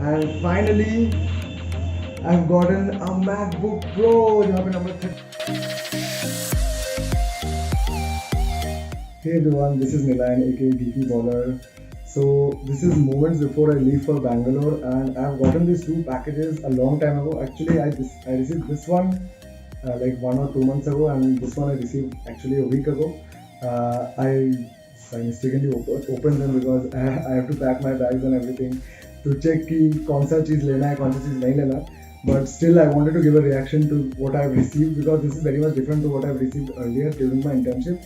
and finally I've gotten a MacBook Pro जहाँ पे number 30. Hey everyone, this is Nilan aka geekyballer. So this is moments before I leave for Bangalore, and I've gotten these two packages a long time ago. Actually, I received this one like 1 or 2 months ago, and this one I received actually a week ago. I mistakenly opened them because I have to pack my bags and everything to check कि कौन सा चीज़ लेना है, कौन सा चीज़ नहीं लेना. But still, I wanted to give a reaction to what I've received because this is very much different to what I've received earlier during my internship.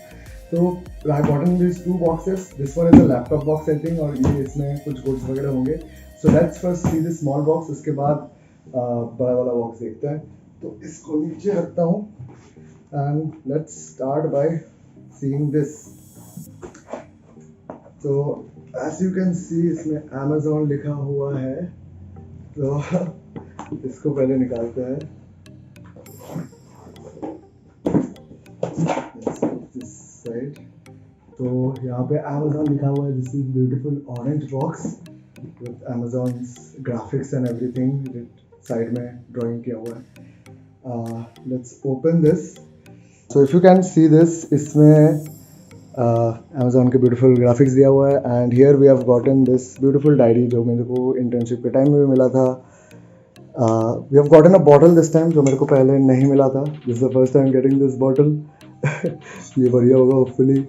So I gotten these two boxes. This one is a laptop box I think, और ये इसमें कुछ goods वगैरह होंगे. So let's first see the small box. उसके बाद बड़ा वाला box देखते हैं. तो इसको नीचे रखता हूँ and let's start by seeing this. So as you can see इसमें Amazon लिखा हुआ है. तो इसको पहले निकालते हैं. तो यहाँ पे Amazon लिखा हुआ है. This is beautiful orange box with Amazon's graphics and everything. Side में ड्राइंग किया हुआ है. Let's open this. So if you can see this, इसमें Amazon के beautiful graphics दिया हुआ है. And here we have gotten this beautiful diary जो मेरे को internship के टाइम में भी मिला था. We have gotten a bottle this time जो मेरे को पहले नहीं मिला था. This is the first time getting this bottle. ये बढ़िया होगा hopefully.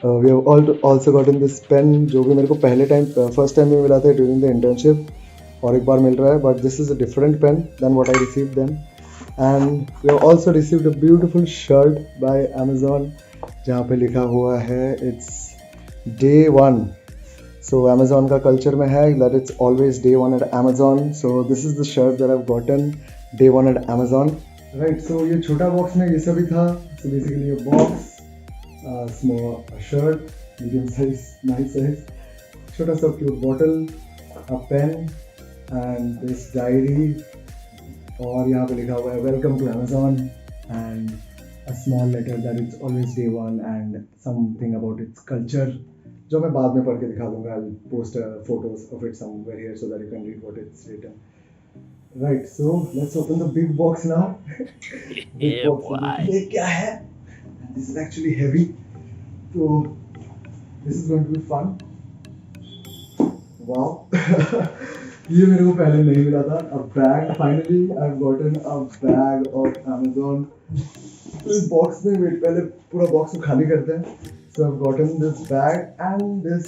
We have also gotten this pen जो भी मेरे को पहले टाइम फर्स्ट टाइम में मिला था during the internship और एक बार मिल रहा है. But this is a different pen than what I received then. And we have also received a beautiful shirt by Amazon जहाँ पे लिखा हुआ है it's day one. So Amazon का culture में है that it's always day one at Amazon. So this is the shirt that I've gotten day one at Amazon. Right. So ये छोटा बॉक्स में ये सभी था. So basically ये box small shirt, medium size, nice size, छोटा सा cute bottle, a pen and this diary और यहाँ पे लिखा हुआ है welcome to Amazon and a small letter that it's always day one and something about its culture जो मैं बाद में पढ़ के दिखा दूँगा. I'll post photos of it somewhere here so that you can read what it's written. Right, so let's open the big box now. Big box. ये क्या है? This is actually heavy, so this is going to be fun. Wow. ये मेरे को पहले नहीं मिला था. A bag. Finally, I've gotten a bag of Amazon. तो इस बॉक्स में वेट पहले पूरा बॉक्स को खाली करते हैं. So I've gotten this bag and this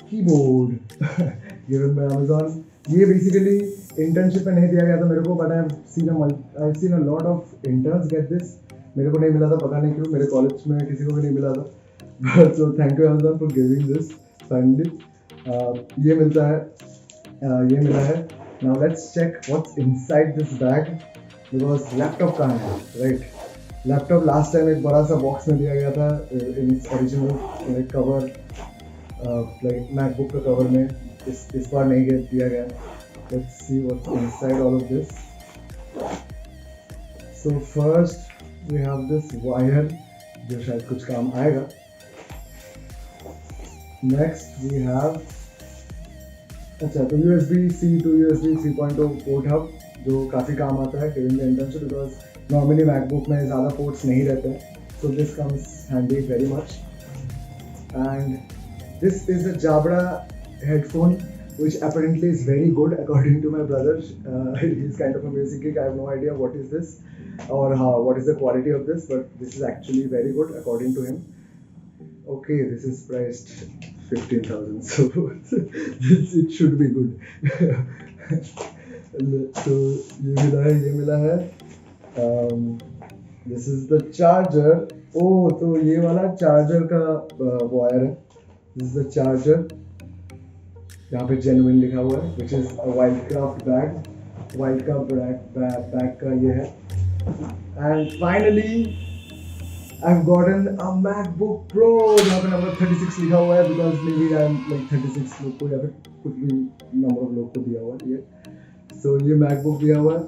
keyboard given by Amazon. ये basically internship में नहीं दिया गया था मेरे को, but I've seen a lot of interns get this. मेरे को नहीं मिला था, पता नहीं क्यों. मेरे कॉलेज में किसी को भी नहीं मिला था. So thank you Amazon for giving this finally. ये मिलता है, ये मिला है. Now let's check what's inside this bag because laptop कहाँ है, right? Laptop last time एक बड़ा सा बॉक्स में दिया गया था in its original cover, like MacBook का cover में. इस बार नहीं दिया गया. Let's see what's inside all of this. So first we have this wire जो शायद कुछ काम आएगा. Next we have अच्छा तो USB-C to USB 3.0 port hub जो काफ़ी काम आता है during the internship because normally MacBook में ज़्यादा पोर्ट्स नहीं रहते हैं. So this comes handy very much. And this is a Jabra headphone which apparently is very good according to my brother. He's kind of a music geek. I have no idea what is this or what is the quality of this, but this is actually very good according to him. Okay, this is priced 15,000, so it should be good. So ये मिला है. This is the charger. Oh, तो ये वाला charger का wire है. This is the charger. यहाँ पे genuine लिखा हुआ है, which is a Wildcraft bag. Wildcraft bag का ये है. And finally, I've gotten a MacBook Pro. यहाँ पे number 36 लिखा हुआ है because maybe I'm like 36 लोग को या फिर कुछ भी number of लोग को दिया हुआ है ये. So ये MacBook दिया हुआ है.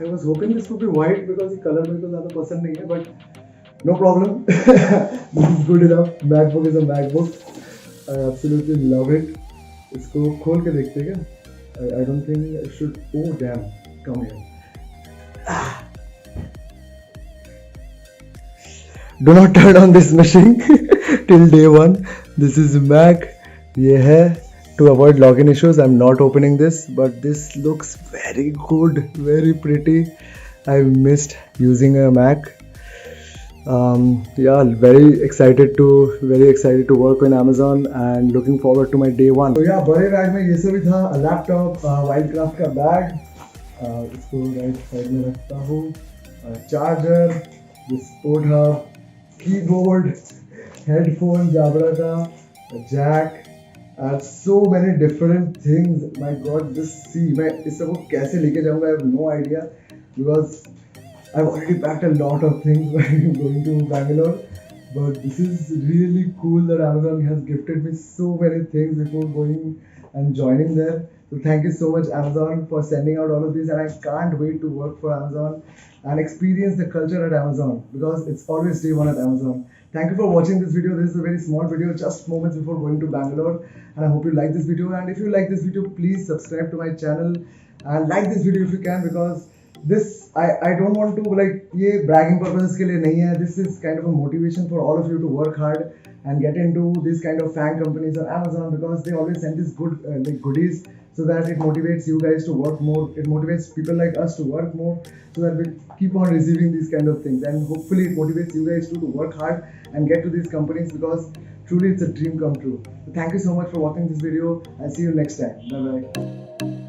I was hoping this would be white because ये color मेरे को ज़्यादा पसंद नहीं है, but no problem. This is good enough. MacBook is a MacBook. I absolutely love it. इसको खोल के देखते हैं क्या? I don't think I should. Oh damn! Come here. Do not turn on this machine till day one. This is Mac. ये है. To avoid login issues, I'm not opening this, but this looks very good, very pretty. I missed using a Mac. Yeah, very excited to work on Amazon and looking forward to my day one. So yeah, बड़े bag में ये सब भी था. A laptop, Wildcraft का bag. इसको right side में रखता हूँ. Charger, this port hub. Keyboard, headphone, Jabra ka, a jack, and so many different things. My God, just see, मैं इस सब को कैसे लेके जाऊँगा? I have no idea because I've already packed a lot of things while going to Bangalore. But this is really cool that Amazon has gifted me so many things before going and joining there. So thank you so much Amazon for sending out all of these, and I can't wait to work for Amazon and experience the culture at Amazon because it's always day one at Amazon. Thank you for watching this video. This is a very small video, just moments before going to Bangalore, and I hope you like this video. And if you like this video, please subscribe to my channel and like this video if you can, because this I don't want to like ये bragging purposes के लिए नहीं है. This is kind of a motivation for all of you to work hard and get into these kind of fan companies on Amazon, because they always send these good like goodies, so that it motivates you guys to work more. It motivates people like us to work more, so that we keep on receiving these kind of things, and hopefully it motivates you guys to work hard and get to these companies, because truly it's a dream come true. So thank you so much for watching this video. I'll see you next time. Bye bye.